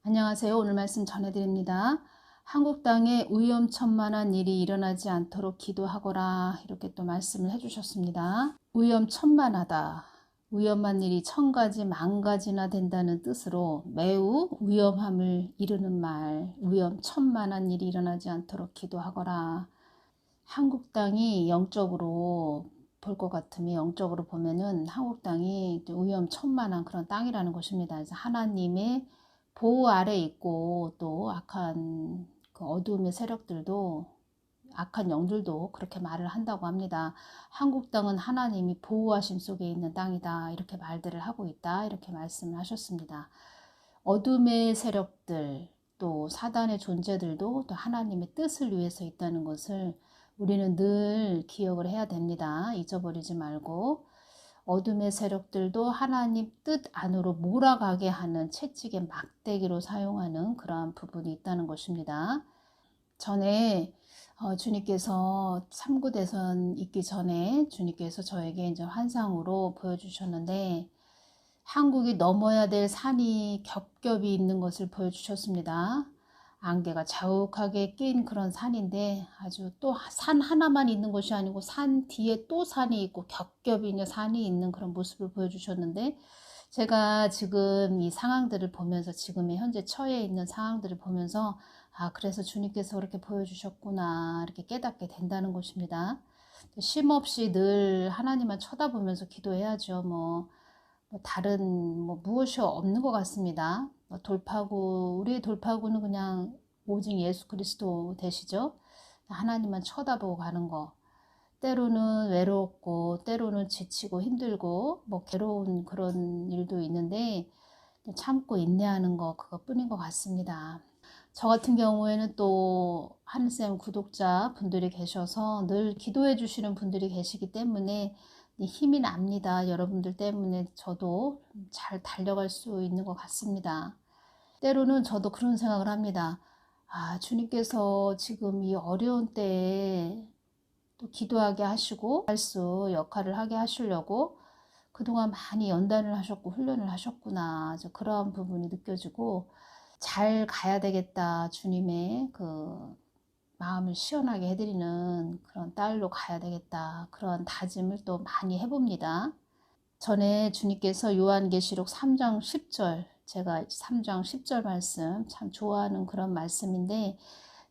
안녕하세요. 오늘 말씀 전해드립니다. 한국 땅에 위험천만한 일이 일어나지 않도록 기도하거라, 이렇게 또 말씀을 해주셨습니다. 위험천만하다. 위험한 일이 천가지 만가지나 된다는 뜻으로 매우 위험함을 이루는 말, 위험천만한 일이 일어나지 않도록 기도하거라. 한국 땅이 영적으로 볼 것 같으면, 영적으로 보면은 한국 땅이 위험천만한 그런 땅이라는 것입니다. 그래서 하나님의 보호 아래 있고, 또 악한 그 어둠의 세력들도, 악한 영들도 그렇게 말을 한다고 합니다. 한국 땅은 하나님이 보호하심 속에 있는 땅이다, 이렇게 말들을 하고 있다, 이렇게 말씀을 하셨습니다. 어둠의 세력들, 또 사단의 존재들도 또 하나님의 뜻을 위해서 있다는 것을 우리는 늘 기억을 해야 됩니다. 잊어버리지 말고, 어둠의 세력들도 하나님 뜻 안으로 몰아가게 하는 채찍의 막대기로 사용하는 그러한 부분이 있다는 것입니다. 전에 주님께서 삼구대선 있기 전에 주님께서 저에게 이제 환상으로 보여주셨는데, 한국이 넘어야 될 산이 겹겹이 있는 것을 보여주셨습니다. 안개가 자욱하게 낀 그런 산인데, 아주 또 산 하나만 있는 것이 아니고 산 뒤에 또 산이 있고 겹겹이 있는 산이 있는 그런 모습을 보여주셨는데, 제가 지금 이 상황들을 보면서, 지금의 현재 처해 있는 상황들을 보면서, 그래서 주님께서 그렇게 보여주셨구나, 이렇게 깨닫게 된다는 것입니다. 쉼없이 늘 하나님만 쳐다보면서 기도해야죠. 다른 무엇이 없는 것 같습니다. 돌파구, 우리의 돌파구는 그냥 오직 예수 그리스도 되시죠. 하나님만 쳐다보고 가는 거. 때로는 외롭고, 때로는 지치고 힘들고, 괴로운 그런 일도 있는데 참고 인내하는 거, 그것뿐인 것 같습니다. 저 같은 경우에는 또 하늘쌤 구독자 분들이 계셔서 늘 기도해 주시는 분들이 계시기 때문에 힘이 납니다. 여러분들 때문에 저도 잘 달려갈 수 있는 것 같습니다. 때로는 저도 그런 생각을 합니다. 주님께서 지금 이 어려운 때에 또 기도하게 하시고 할수 역할을 하게 하시려고 그동안 많이 연단을 하셨고 훈련을 하셨구나, 그런 부분이 느껴지고, 잘 가야 되겠다, 주님의 그 마음을 시원하게 해드리는 그런 딸로 가야 되겠다, 그런 다짐을 또 많이 해봅니다. 전에 주님께서 요한계시록 3장 10절, 제가 3장 10절 말씀 참 좋아하는 그런 말씀인데,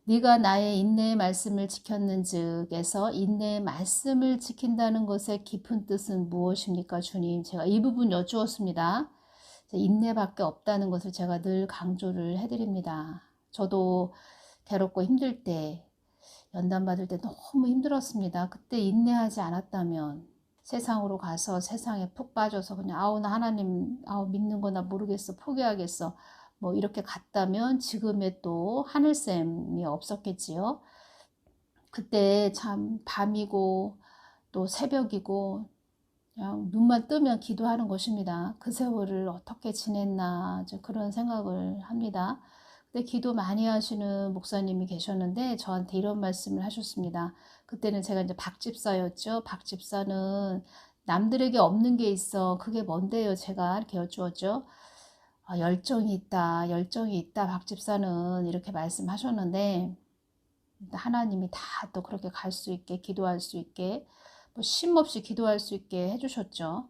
네가 나의 인내의 말씀을 지켰는즉에서 인내의 말씀을 지킨다는 것의 깊은 뜻은 무엇입니까, 주님? 제가 이 부분 여쭈었습니다. 인내밖에 없다는 것을 제가 늘 강조를 해드립니다. 저도 괴롭고 힘들 때, 연단받을 때 너무 힘들었습니다. 그때 인내하지 않았다면 세상으로 가서 세상에 푹 빠져서 그냥 나 하나님 믿는 거나 모르겠어, 포기하겠어, 이렇게 갔다면 지금의 또 하늘샘이 없었겠지요. 그때 참 밤이고 또 새벽이고 그냥 눈만 뜨면 기도하는 것입니다. 그 세월을 어떻게 지냈나, 그런 생각을 합니다. 그때 기도 많이 하시는 목사님이 계셨는데 저한테 이런 말씀을 하셨습니다. 그때는 제가 이제 박집사였죠. 박집사는 남들에게 없는 게 있어. 그게 뭔데요? 제가 이렇게 여쭈었죠. 열정이 있다, 열정이 있다, 박집사는, 이렇게 말씀하셨는데, 하나님이 다 또 그렇게 갈 수 있게, 기도할 수 있게, 쉼 없이 기도할 수 있게 해주셨죠.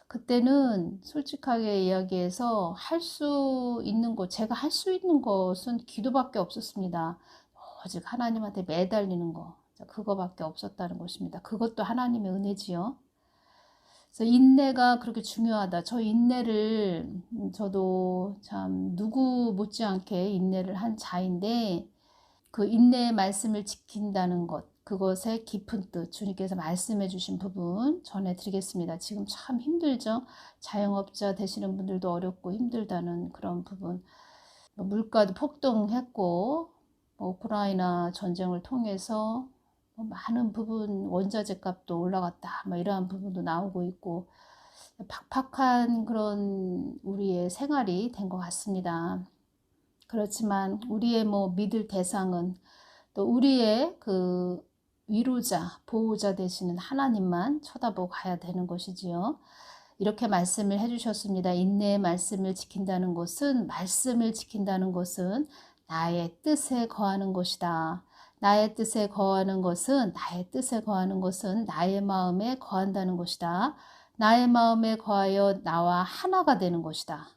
그때는 솔직하게 이야기해서 할 수 있는 것, 제가 할 수 있는 것은 기도밖에 없었습니다. 오직 하나님한테 매달리는 거, 그거밖에 없었다는 것입니다. 그것도 하나님의 은혜지요. 그래서 인내가 그렇게 중요하다. 저 인내를, 저도 참 누구 못지않게 인내를 한 자인데, 그 인내의 말씀을 지킨다는 것, 그것의 깊은 뜻, 주님께서 말씀해 주신 부분 전해드리겠습니다. 지금 참 힘들죠? 자영업자 되시는 분들도 어렵고 힘들다는 그런 부분. 물가도 폭등했고, 우크라이나 전쟁을 통해서 많은 부분, 원자재 값도 올라갔다, 이러한 부분도 나오고 있고, 팍팍한 그런 우리의 생활이 된 것 같습니다. 그렇지만 우리의 믿을 대상은 또 우리의 그 위로자, 보호자 되시는 하나님만 쳐다보고 가야 되는 것이지요. 이렇게 말씀을 해주셨습니다. 인내의 말씀을 지킨다는 것은 나의 뜻에 거하는 것이다. 나의 뜻에 거하는 것은 나의 마음에 거한다는 것이다. 나의 마음에 거하여 나와 하나가 되는 것이다.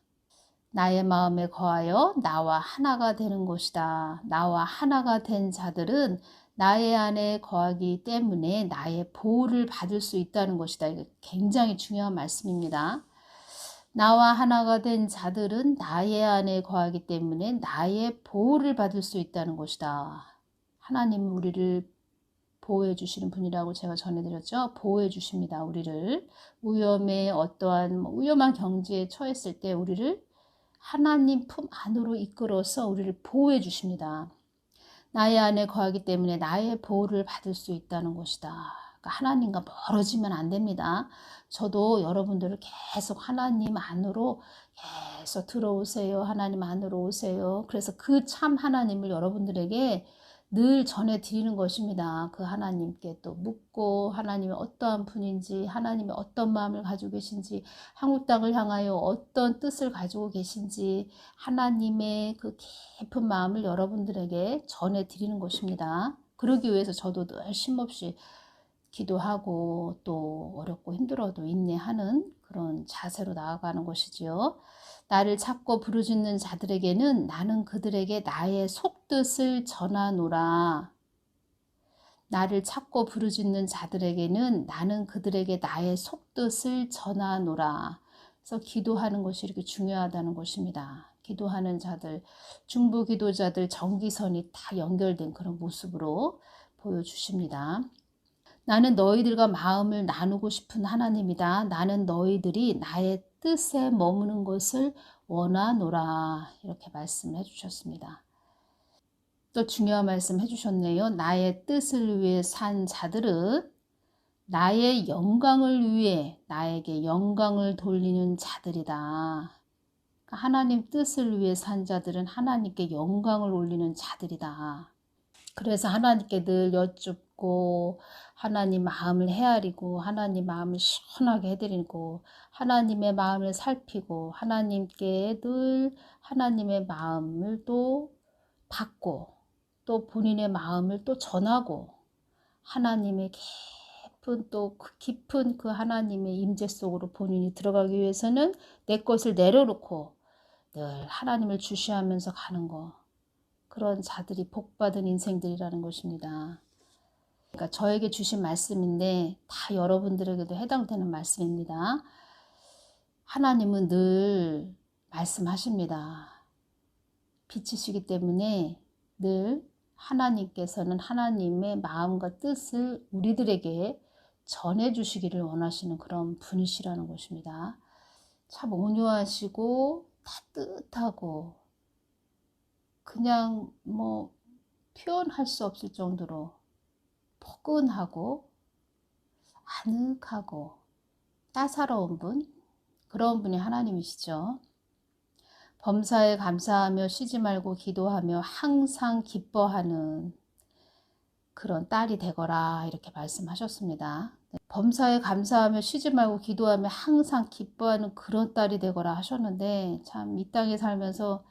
나의 마음에 거하여 나와 하나가 되는 것이다. 나와 하나가 된 자들은 나의 안에 거하기 때문에 나의 보호를 받을 수 있다는 것이다. 이게 굉장히 중요한 말씀입니다. 나와 하나가 된 자들은 나의 안에 거하기 때문에 나의 보호를 받을 수 있다는 것이다. 하나님은 우리를 보호해 주시는 분이라고 제가 전해드렸죠. 보호해 주십니다. 우리를 어떠한 위험한 경지에 처했을 때 우리를 하나님 품 안으로 이끌어서 우리를 보호해 주십니다. 나의 안에 거하기 때문에 나의 보호를 받을 수 있다는 것이다. 그러니까 하나님과 멀어지면 안 됩니다. 저도 여러분들을 계속 하나님 안으로 계속 들어오세요. 하나님 안으로 오세요. 그래서 그 참 하나님을 여러분들에게 늘 전해드리는 것입니다. 그 하나님께 또 묻고 하나님이 어떠한 분인지, 하나님이 어떤 마음을 가지고 계신지, 한국 땅을 향하여 어떤 뜻을 가지고 계신지 하나님의 그 깊은 마음을 여러분들에게 전해드리는 것입니다. 그러기 위해서 저도 늘 쉼없이 기도하고 또 어렵고 힘들어도 인내하는 그런 자세로 나아가는 것이지요. 나를 찾고 부르짖는 자들에게는 나는 그들에게 나의 속뜻을 전하노라. 나를 찾고 부르짖는 자들에게는 나는 그들에게 나의 속뜻을 전하노라. 그래서 기도하는 것이 이렇게 중요하다는 것입니다. 기도하는 자들, 중보 기도자들 정기선이 다 연결된 그런 모습으로 보여주십니다. 나는 너희들과 마음을 나누고 싶은 하나님이다. 나는 너희들이 나의 뜻에 머무는 것을 원하노라. 이렇게 말씀해 주셨습니다. 또 중요한 말씀 해주셨네요. 나의 뜻을 위해 산 자들은 나의 영광을 위해 나에게 영광을 돌리는 자들이다. 하나님 뜻을 위해 산 자들은 하나님께 영광을 올리는 자들이다. 그래서 하나님께 늘 여쭙고 하나님 마음을 헤아리고 하나님 마음을 시원하게 해드리고 하나님의 마음을 살피고 하나님께 늘 하나님의 마음을 또 받고 또 본인의 마음을 또 전하고 하나님의 깊은 그 하나님의 임재 속으로 본인이 들어가기 위해서는 내 것을 내려놓고 늘 하나님을 주시하면서 가는 거. 그런 자들이 복받은 인생들이라는 것입니다. 그러니까 저에게 주신 말씀인데 다 여러분들에게도 해당되는 말씀입니다. 하나님은 늘 말씀하십니다. 빛이시기 때문에 늘 하나님께서는 하나님의 마음과 뜻을 우리들에게 전해주시기를 원하시는 그런 분이시라는 것입니다. 참 온유하시고 따뜻하고 그냥 표현할 수 없을 정도로 포근하고 아늑하고 따사로운 분, 그런 분이 하나님이시죠. 범사에 감사하며 쉬지 말고 기도하며 항상 기뻐하는 그런 딸이 되거라 이렇게 말씀하셨습니다. 범사에 감사하며 쉬지 말고 기도하며 항상 기뻐하는 그런 딸이 되거라 하셨는데 참 이 땅에 살면서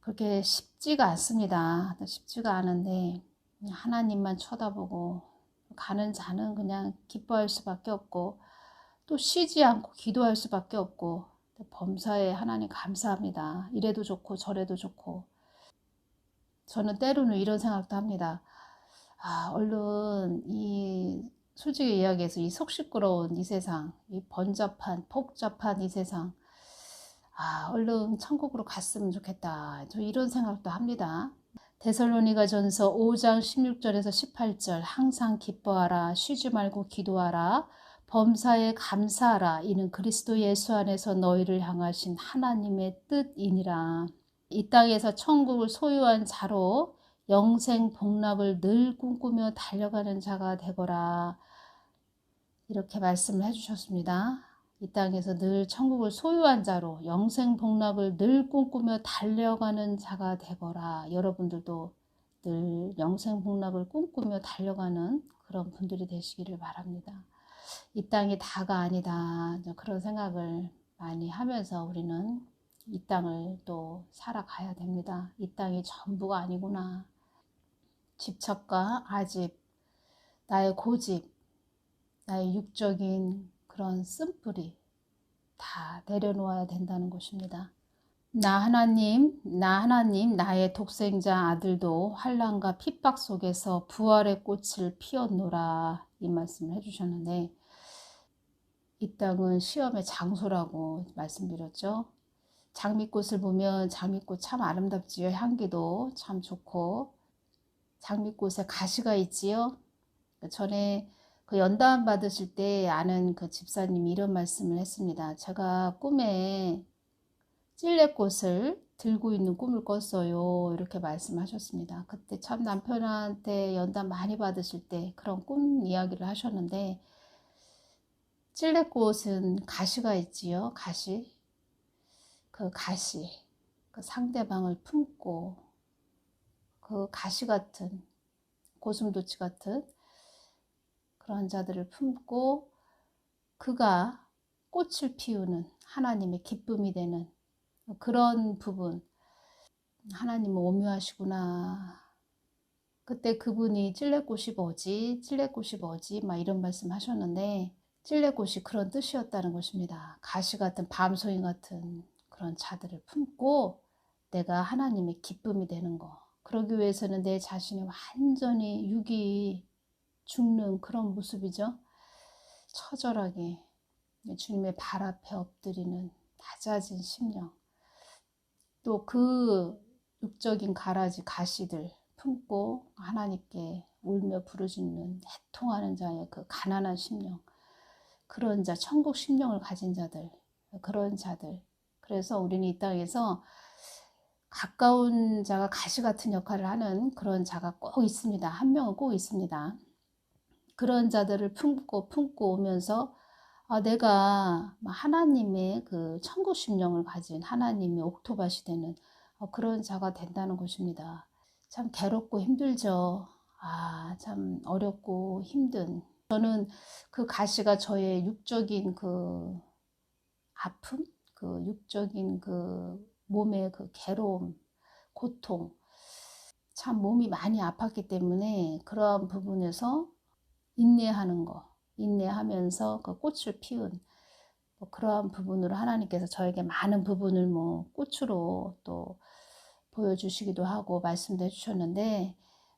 그렇게 쉽지가 않습니다. 쉽지가 않은데 하나님만 쳐다보고 가는 자는 그냥 기뻐할 수밖에 없고 또 쉬지 않고 기도할 수밖에 없고 범사에 하나님 감사합니다. 이래도 좋고 저래도 좋고 저는 때로는 이런 생각도 합니다. 얼른 솔직히 이야기해서 이 속 시끄러운 이 세상, 이 번잡한 복잡한 이 세상 얼른 천국으로 갔으면 좋겠다. 저 이런 생각도 합니다. 데살로니가전서 5장 16절에서 18절 항상 기뻐하라 쉬지 말고 기도하라 범사에 감사하라 이는 그리스도 예수 안에서 너희를 향하신 하나님의 뜻이니라. 이 땅에서 천국을 소유한 자로 영생 복락을 늘 꿈꾸며 달려가는 자가 되거라 이렇게 말씀을 해주셨습니다. 이 땅에서 늘 천국을 소유한 자로 영생 복락을 늘 꿈꾸며 달려가는 자가 되거라. 여러분들도 늘 영생 복락을 꿈꾸며 달려가는 그런 분들이 되시기를 바랍니다. 이 땅이 다가 아니다. 그런 생각을 많이 하면서 우리는 이 땅을 또 살아가야 됩니다. 이 땅이 전부가 아니구나. 집착과 아집, 나의 고집, 나의 육적인 그런 쓴뿌리 다 내려놓아야 된다는 것입니다. 나 하나님, 나의 독생자 아들도 환난과 핍박 속에서 부활의 꽃을 피웠노라, 이 말씀을 해주셨는데, 이 땅은 시험의 장소라고 말씀드렸죠. 장미꽃을 보면 장미꽃 참 아름답지요. 향기도 참 좋고 장미꽃에 가시가 있지요. 전에 그 연단 받으실 때 아는 그 집사님이 이런 말씀을 했습니다. 제가 꿈에 찔레꽃을 들고 있는 꿈을 꿨어요. 이렇게 말씀하셨습니다. 그때 참 남편한테 연단 많이 받으실 때 그런 꿈 이야기를 하셨는데, 찔레꽃은 가시가 있지요. 가시. 그 가시. 그 상대방을 품고 그 가시 같은 고슴도치 같은 그런 자들을 품고 그가 꽃을 피우는 하나님의 기쁨이 되는 그런 부분. 하나님은 오묘하시구나. 그때 그분이 찔레꽃이 뭐지? 찔레꽃이 뭐지? 막 이런 말씀 하셨는데, 찔레꽃이 그런 뜻이었다는 것입니다. 가시 같은 밤송이 같은 그런 자들을 품고 내가 하나님의 기쁨이 되는 거. 그러기 위해서는 내 자신이 완전히 육이 죽는 그런 모습이죠. 처절하게 주님의 발 앞에 엎드리는 낮아진 심령. 또 그 육적인 가라지 가시들 품고 하나님께 울며 부르짖는 애통하는 자의 그 가난한 심령, 그런 자, 천국 심령을 가진 자들, 그런 자들. 그래서 우리는 이 땅에서 가까운 자가 가시 같은 역할을 하는 그런 자가 꼭 있습니다. 한 명은 꼭 있습니다. 그런 자들을 품고 오면서 내가 하나님의 그 천국 심령을 가진 하나님의 옥토밭이 되는 그런 자가 된다는 것입니다. 참 괴롭고 힘들죠. 참 어렵고 힘든. 저는 그 가시가 저의 육적인 그 아픔, 그 육적인 그 몸의 그 괴로움, 고통, 참 몸이 많이 아팠기 때문에 그러한 부분에서 인내하는 거, 인내하면서 그 꽃을 피운 그러한 부분으로 하나님께서 저에게 많은 부분을 꽃으로 또 보여주시기도 하고 말씀도 해주셨는데,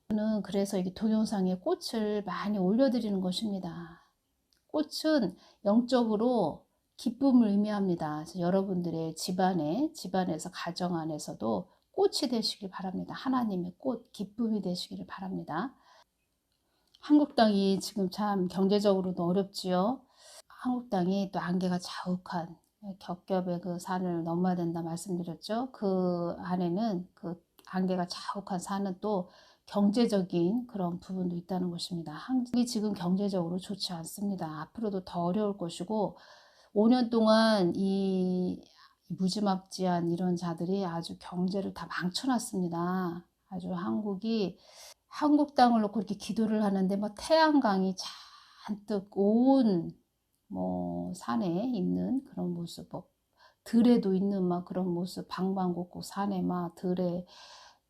저는 그래서 이게 동영상에 꽃을 많이 올려드리는 것입니다. 꽃은 영적으로 기쁨을 의미합니다. 그래서 여러분들의 집안에서 가정 안에서도 꽃이 되시길 바랍니다. 하나님의 꽃, 기쁨이 되시기를 바랍니다. 한국 땅이 지금 참 경제적으로도 어렵지요. 한국 땅이 또 안개가 자욱한 겹겹의 그 산을 넘어야 된다 말씀드렸죠. 그 안에는 그 안개가 자욱한 산은 또 경제적인 그런 부분도 있다는 것입니다. 한국이 지금 경제적으로 좋지 않습니다. 앞으로도 더 어려울 것이고 5년 동안 이 무지막지한 이런 자들이 아주 경제를 다 망쳐놨습니다. 아주 한국 땅을 놓고 이렇게 기도를 하는데 태양광이 잔뜩 온 산에 있는 그런 모습, 들에도 있는 그런 모습, 방방곡곡 산에 들에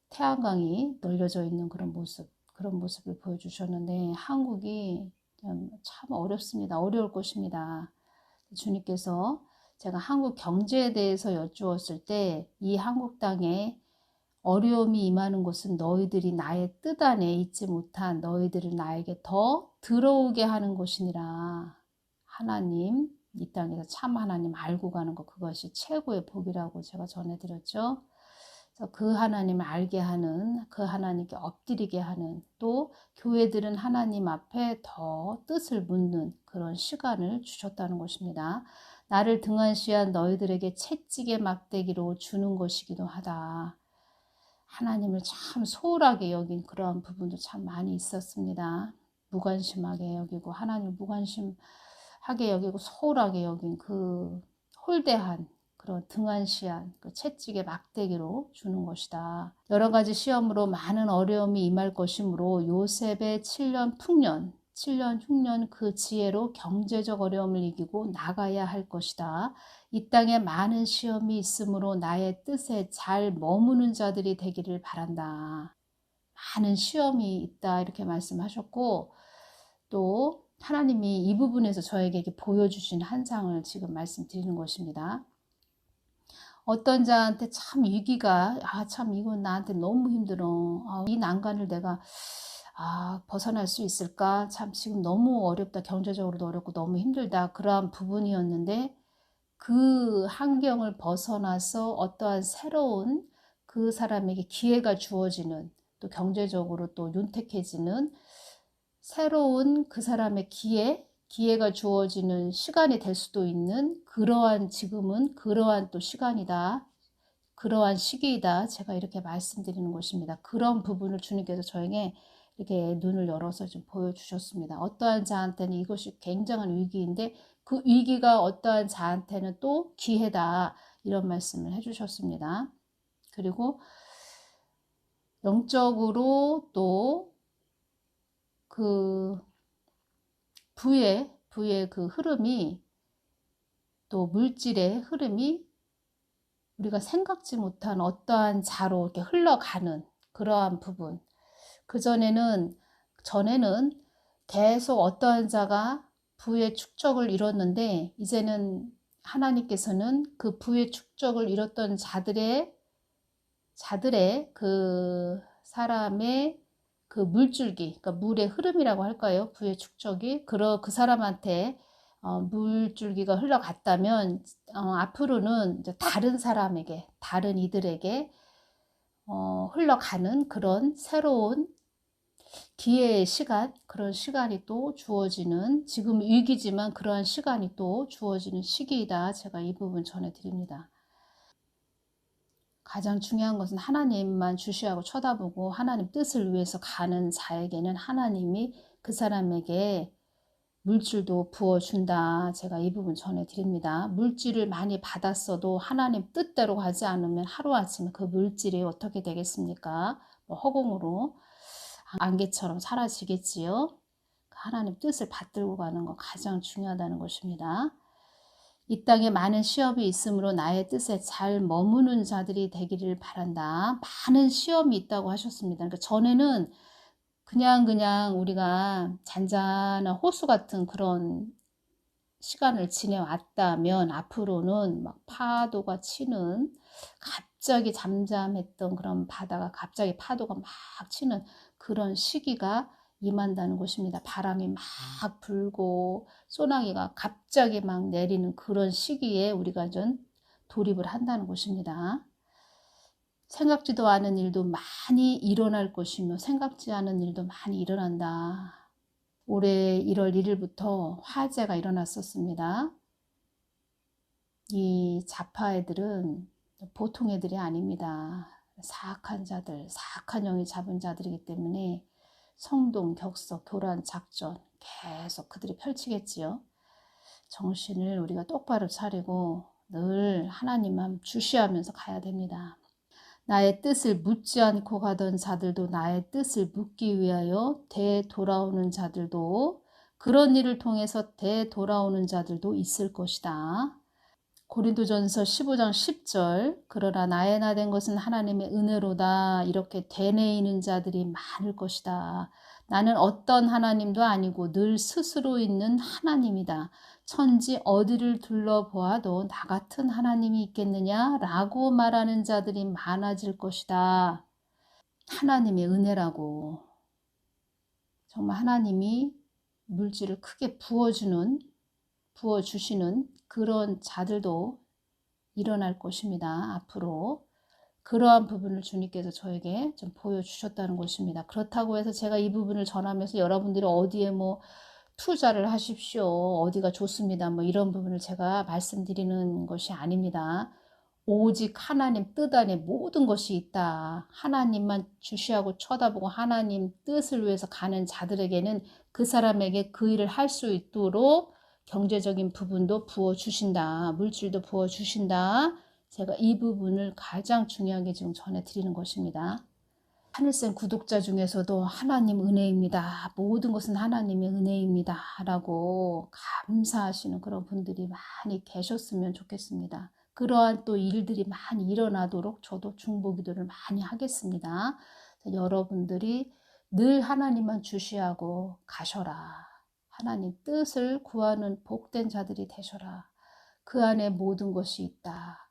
태양광이 널려져 있는 그런 모습을 보여주셨는데, 한국이 참 어렵습니다. 어려울 것입니다. 주님께서 제가 한국 경제에 대해서 여쭈었을 때, 이 한국 땅에 어려움이 임하는 것은 너희들이 나의 뜻 안에 있지 못한 너희들을 나에게 더 들어오게 하는 것이니라. 하나님, 이 땅에서 참 하나님 알고 가는 것, 그것이 최고의 복이라고 제가 전해드렸죠. 그래서 그 하나님을 알게 하는, 그 하나님께 엎드리게 하는, 또 교회들은 하나님 앞에 더 뜻을 묻는 그런 시간을 주셨다는 것입니다. 나를 등한시한 너희들에게 채찍의 막대기로 주는 것이기도 하다. 하나님을 참 소홀하게 여긴 그러한 부분도 참 많이 있었습니다. 무관심하게 여기고, 하나님을 무관심하게 여기고 소홀하게 여긴 그 홀대한 그런 등한시한 그 채찍의 막대기로 주는 것이다. 여러 가지 시험으로 많은 어려움이 임할 것이므로 요셉의 7년 풍년, 7년, 6년 그 지혜로 경제적 어려움을 이기고 나가야 할 것이다. 이 땅에 많은 시험이 있으므로 나의 뜻에 잘 머무는 자들이 되기를 바란다. 많은 시험이 있다 이렇게 말씀하셨고, 또 하나님이 이 부분에서 저에게 이렇게 보여주신 한 장을 지금 말씀드리는 것입니다. 어떤 자한테 참 위기가 참 이건 나한테 너무 힘들어. 이 난관을 내가 벗어날 수 있을까? 참 지금 너무 어렵다. 경제적으로도 어렵고 너무 힘들다. 그러한 부분이었는데 그 환경을 벗어나서 어떠한 새로운 그 사람에게 기회가 주어지는, 또 경제적으로 또 윤택해지는 새로운 그 사람의 기회가 주어지는 시간이 될 수도 있는, 그러한 지금은 그러한 또 시간이다. 그러한 시기이다. 제가 이렇게 말씀드리는 것입니다. 그런 부분을 주님께서 저에게 이렇게 눈을 열어서 좀 보여주셨습니다. 어떠한 자한테는 이것이 굉장한 위기인데 그 위기가 어떠한 자한테는 또 기회다. 이런 말씀을 해주셨습니다. 그리고 영적으로 또 그 부의 그 흐름이, 또 물질의 흐름이 우리가 생각지 못한 어떠한 자로 이렇게 흘러가는 그러한 부분. 전에는 계속 어떠한 자가 부의 축적을 이뤘는데, 이제는 하나님께서는 그 부의 축적을 이뤘던 자들의 그 사람의 그 물줄기, 그러니까 물의 흐름이라고 할까요? 부의 축적이 그 사람한테 물줄기가 흘러갔다면 앞으로는 이제 다른 사람에게, 다른 이들에게 흘러가는 그런 새로운 기회의 시간, 그런 시간이 또 주어지는, 지금 위기지만 그러한 시간이 또 주어지는 시기이다. 제가 이 부분 전해드립니다. 가장 중요한 것은 하나님만 주시하고 쳐다보고 하나님 뜻을 위해서 가는 자에게는 하나님이 그 사람에게 물질도 부어준다. 제가 이 부분 전해드립니다. 물질을 많이 받았어도 하나님 뜻대로 가지 않으면 하루아침에 그 물질이 어떻게 되겠습니까? 허공으로 안개처럼 사라지겠지요. 하나님 뜻을 받들고 가는 거 가장 중요하다는 것입니다. 이 땅에 많은 시험이 있으므로 나의 뜻에 잘 머무는 자들이 되기를 바란다. 많은 시험이 있다고 하셨습니다. 그러니까 전에는 그냥 우리가 잔잔한 호수 같은 그런 시간을 지내왔다면 앞으로는 막 파도가 치는, 갑자기 잠잠했던 그런 바다가 갑자기 파도가 막 치는 그런 시기가 임한다는 것입니다. 바람이 막 불고 소나기가 갑자기 막 내리는 그런 시기에 우리가 좀 돌입을 한다는 것입니다. 생각지도 않은 일도 많이 일어날 것이며 생각지 않은 일도 많이 일어난다. 올해 1월 1일부터 화재가 일어났었습니다. 이 좌파 애들은 보통 애들이 아닙니다. 사악한 자들, 사악한 영이 잡은 자들이기 때문에 성동, 격석, 교란, 작전 계속 그들이 펼치겠지요. 정신을 우리가 똑바로 차리고 늘 하나님만 주시하면서 가야 됩니다. 나의 뜻을 묻지 않고 가던 자들도 나의 뜻을 묻기 위하여 되돌아오는 자들도, 그런 일을 통해서 되돌아오는 자들도 있을 것이다. 고린도전서 15장 10절, 그러나 나의 나 된 것은 하나님의 은혜로다. 이렇게 되뇌이는 자들이 많을 것이다. 나는 어떤 하나님도 아니고 늘 스스로 있는 하나님이다. 천지 어디를 둘러보아도 나 같은 하나님이 있겠느냐? 라고 말하는 자들이 많아질 것이다. 하나님의 은혜라고. 정말 하나님이 물질을 크게 부어주시는 그런 자들도 일어날 것입니다. 앞으로. 그러한 부분을 주님께서 저에게 좀 보여주셨다는 것입니다. 그렇다고 해서 제가 이 부분을 전하면서 여러분들이 어디에 투자를 하십시오. 어디가 좋습니다. 이런 부분을 제가 말씀드리는 것이 아닙니다. 오직 하나님 뜻 안에 모든 것이 있다. 하나님만 주시하고 쳐다보고 하나님 뜻을 위해서 가는 자들에게는 그 사람에게 그 일을 할 수 있도록 경제적인 부분도 부어주신다. 물질도 부어주신다. 제가 이 부분을 가장 중요하게 지금 전해드리는 것입니다. 하늘쌤 구독자 중에서도 하나님 은혜입니다. 모든 것은 하나님의 은혜입니다. 라고 감사하시는 그런 분들이 많이 계셨으면 좋겠습니다. 그러한 또 일들이 많이 일어나도록 저도 중보기도를 많이 하겠습니다. 여러분들이 늘 하나님만 주시하고 가셔라. 하나님 뜻을 구하는 복된 자들이 되셔라. 그 안에 모든 것이 있다.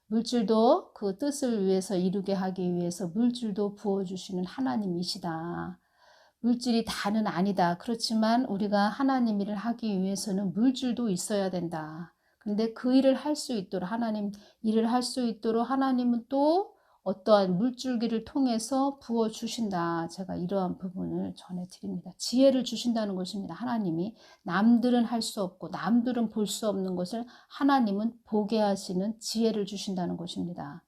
물질도 그 뜻을 위해서 이루게 하기 위해서 물질도 부어주시는 하나님이시다. 물질이 다는 아니다. 그렇지만 우리가 하나님 일을 하기 위해서는 물질도 있어야 된다. 그런데 그 일을 할 수 있도록 하나님 일을 할 수 있도록 하나님은 또 어떠한 물줄기를 통해서 부어주신다. 제가 이러한 부분을 전해드립니다. 지혜를 주신다는 것입니다. 하나님이 남들은 할 수 없고 남들은 볼 수 없는 것을 하나님은 보게 하시는 지혜를 주신다는 것입니다.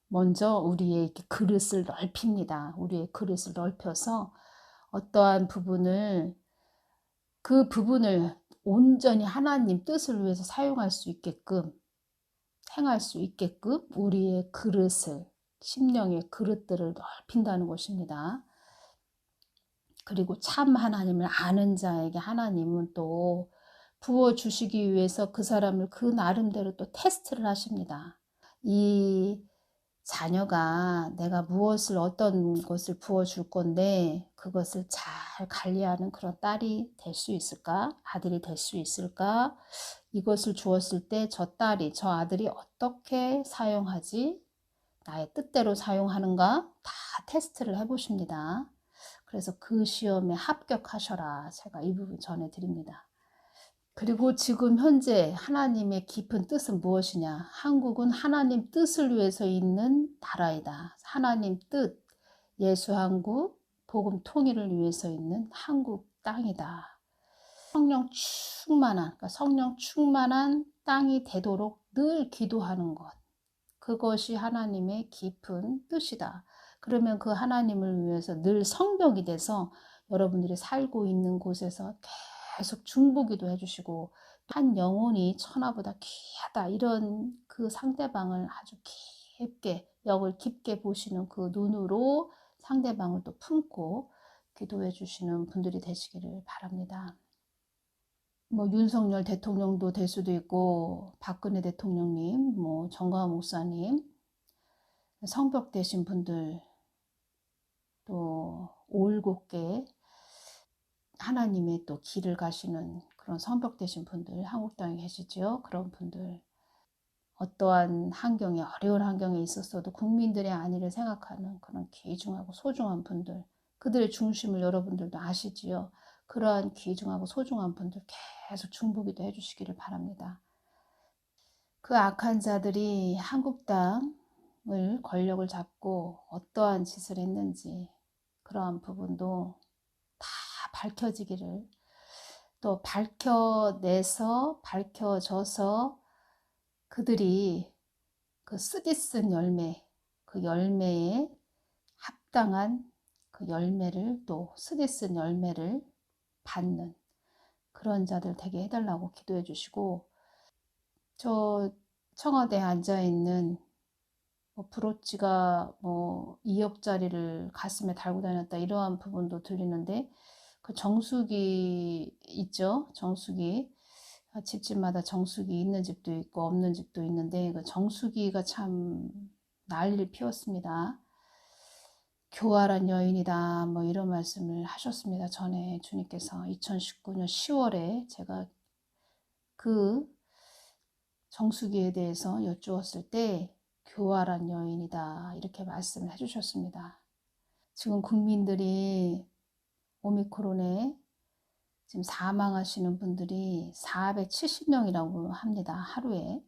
먼저 우리의 이렇게 그릇을 넓힙니다. 우리의 그릇을 넓혀서 어떠한 부분을 그 부분을 온전히 하나님 뜻을 위해서 사용할 수 있게끔 행할 수 있게끔 우리의 그릇을 심령의 그릇들을 넓힌다는 것입니다. 그리고 참 하나님을 아는 자에게 하나님은 또 부어주시기 위해서 그 사람을 그 나름대로 또 테스트를 하십니다. 이 자녀가 내가 무엇을 어떤 것을 부어줄 건데 그것을 잘 관리하는 그런 딸이 될 수 있을까? 아들이 될 수 있을까? 이것을 주었을 때 저 딸이 저 아들이 어떻게 사용하지? 나의 뜻대로 사용하는가? 다 테스트를 해보십니다. 그래서 그 시험에 합격하셔라. 제가 이 부분 전해드립니다. 그리고 지금 현재 하나님의 깊은 뜻은 무엇이냐? 한국은 하나님 뜻을 위해서 있는 나라이다. 하나님 뜻, 예수한국, 복음 통일을 위해서 있는 한국 땅이다. 성령 충만한, 그러니까 성령 충만한 땅이 되도록 늘 기도하는 것. 그것이 하나님의 깊은 뜻이다. 그러면 그 하나님을 위해서 늘 성벽이 돼서 여러분들이 살고 있는 곳에서 계속 중보기도 해주시고 한 영혼이 천하보다 귀하다 이런 그 상대방을 아주 깊게 역을 깊게 보시는 그 눈으로 상대방을 또 품고 기도해 주시는 분들이 되시기를 바랍니다. 뭐 윤석열 대통령도 될 수도 있고 박근혜 대통령님, 뭐 정광훈 목사님, 성벽 되신 분들 또 올곧게 하나님의 또 길을 가시는 그런 성벽 되신 분들 한국 땅에 계시죠. 그런 분들 어떠한 환경에 어려운 환경에 있었어도 국민들의 안위를 생각하는 그런 귀중하고 소중한 분들 그들의 중심을 여러분들도 아시지요. 그러한 귀중하고 소중한 분들 계속 중보기도 해주시기를 바랍니다. 그 악한 자들이 한국 땅을 권력을 잡고 어떠한 짓을 했는지 그러한 부분도 다 밝혀지기를 또 밝혀내서 밝혀져서 그들이 그 쓰디쓴 열매 그 열매에 합당한 그 열매를 또 쓰디쓴 열매를 받는 그런 자들 되게 해달라고 기도해 주시고 저 청와대에 앉아있는 뭐 브로치가 뭐 2억짜리를 가슴에 달고 다녔다 이러한 부분도 들리는데 그 정수기 있죠. 정수기 집집마다 정수기 있는 집도 있고 없는 집도 있는데 그 정수기가 참 난리를 피웠습니다. 교활한 여인이다 뭐 이런 말씀을 하셨습니다. 전에 주님께서 2019년 10월에 제가 그 정수기에 대해서 여쭈었을 때 교활한 여인이다 이렇게 말씀을 해주셨습니다. 지금 국민들이 오미크론에 지금 사망하시는 분들이 470명이라고 합니다. 하루에.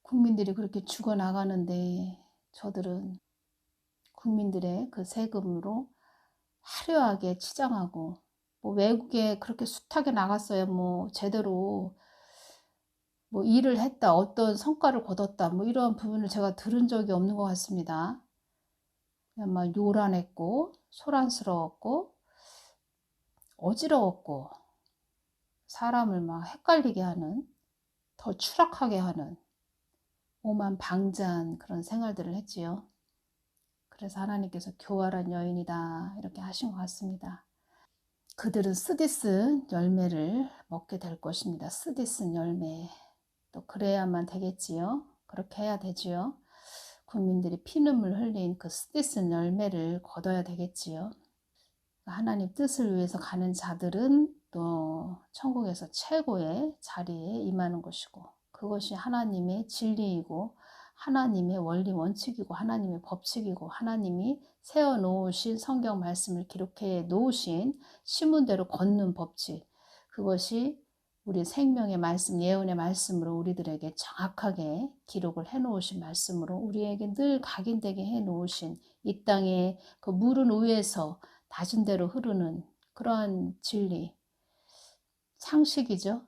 국민들이 그렇게 죽어나가는데 저들은 국민들의 그 세금으로 화려하게 치장하고 뭐 외국에 그렇게 숱하게 나갔어요. 뭐 제대로 뭐 일을 했다, 어떤 성과를 거뒀다, 뭐 이런 부분을 제가 들은 적이 없는 것 같습니다. 그냥 막 요란했고, 소란스러웠고, 어지러웠고, 사람을 막 헷갈리게 하는, 더 추락하게 하는 오만 방자한 그런 생활들을 했지요. 그래서 하나님께서 교활한 여인이다 이렇게 하신 것 같습니다. 그들은 쓰디쓴 열매를 먹게 될 것입니다. 쓰디쓴 열매. 또 그래야만 되겠지요. 그렇게 해야 되지요. 국민들이 피눈물 흘린 그 쓰디쓴 열매를 거둬야 되겠지요. 하나님 뜻을 위해서 가는 자들은 또 천국에서 최고의 자리에 임하는 것이고, 그것이 하나님의 진리이고 하나님의 원리 원칙이고 하나님의 법칙이고 하나님이 세워놓으신 성경 말씀을 기록해 놓으신 신문대로 걷는 법칙, 그것이 우리 생명의 말씀, 예언의 말씀으로 우리들에게 정확하게 기록을 해 놓으신 말씀으로 우리에게 늘 각인되게 해 놓으신 이 땅의 그 물은 위에서 낮은 대로 흐르는 그러한 진리, 상식이죠.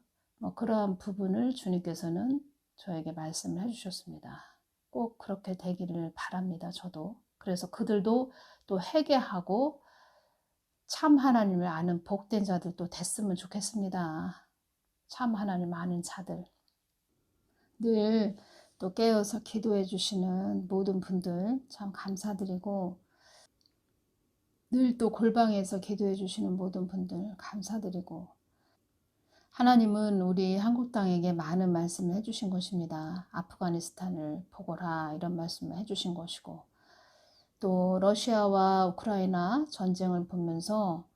그러한 부분을 주님께서는 저에게 말씀을 해주셨습니다. 꼭 그렇게 되기를 바랍니다. 저도. 그래서 그들도 또 회개하고 참 하나님을 아는 복된 자들도 됐으면 좋겠습니다. 참 하나님 아는 자들. 늘 또 깨어서 기도해 주시는 모든 분들 참 감사드리고, 늘 또 골방에서 기도해 주시는 모든 분들 감사드리고, 하나님은 우리 한국 땅에게 많은 말씀을 해주신 것입니다. 아프가니스탄을 보거라 이런 말씀을 해주신 것이고, 또 러시아와 우크라이나 전쟁을 보면서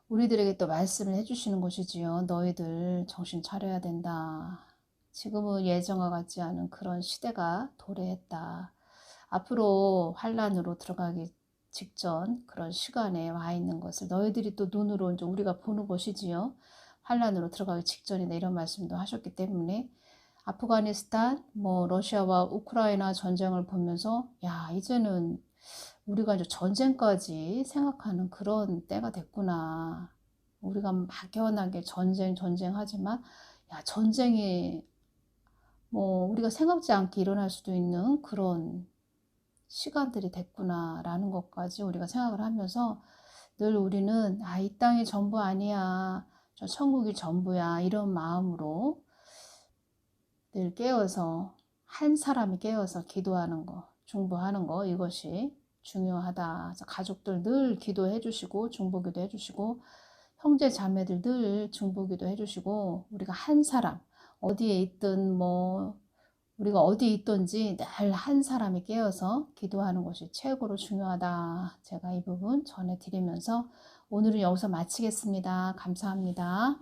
우리들에게 또 말씀을 해주시는 것이지요. 너희들 정신 차려야 된다. 지금은 예전과 같지 않은 그런 시대가 도래했다. 앞으로 환란으로 들어가기 직전 그런 시간에 와 있는 것을 너희들이 또 눈으로 이제 우리가 보는 것이지요. 환란으로 들어가기 직전이다 이런 말씀도 하셨기 때문에 아프가니스탄, 러시아와 우크라이나 전쟁을 보면서 야, 이제는 우리가 이제 전쟁까지 생각하는 그런 때가 됐구나. 우리가 막연하게 전쟁 하지만 야, 전쟁이 우리가 생각지 않게 일어날 수도 있는 그런 시간들이 됐구나라는 것까지 우리가 생각을 하면서 늘 우리는 이 땅이 전부 아니야. 저 천국이 전부야. 이런 마음으로 늘 깨어서 한 사람이 깨어서 기도하는 거, 중보하는 거 이것이 중요하다. 가족들 늘 기도해 주시고 중보기도 해 주시고 형제 자매들 늘 중보기도 해주시고 우리가 한 사람 어디에 있든 우리가 어디에 있든지 늘 한 사람이 깨어서 기도하는 것이 최고로 중요하다. 제가 이 부분 전해드리면서 오늘은 여기서 마치겠습니다. 감사합니다.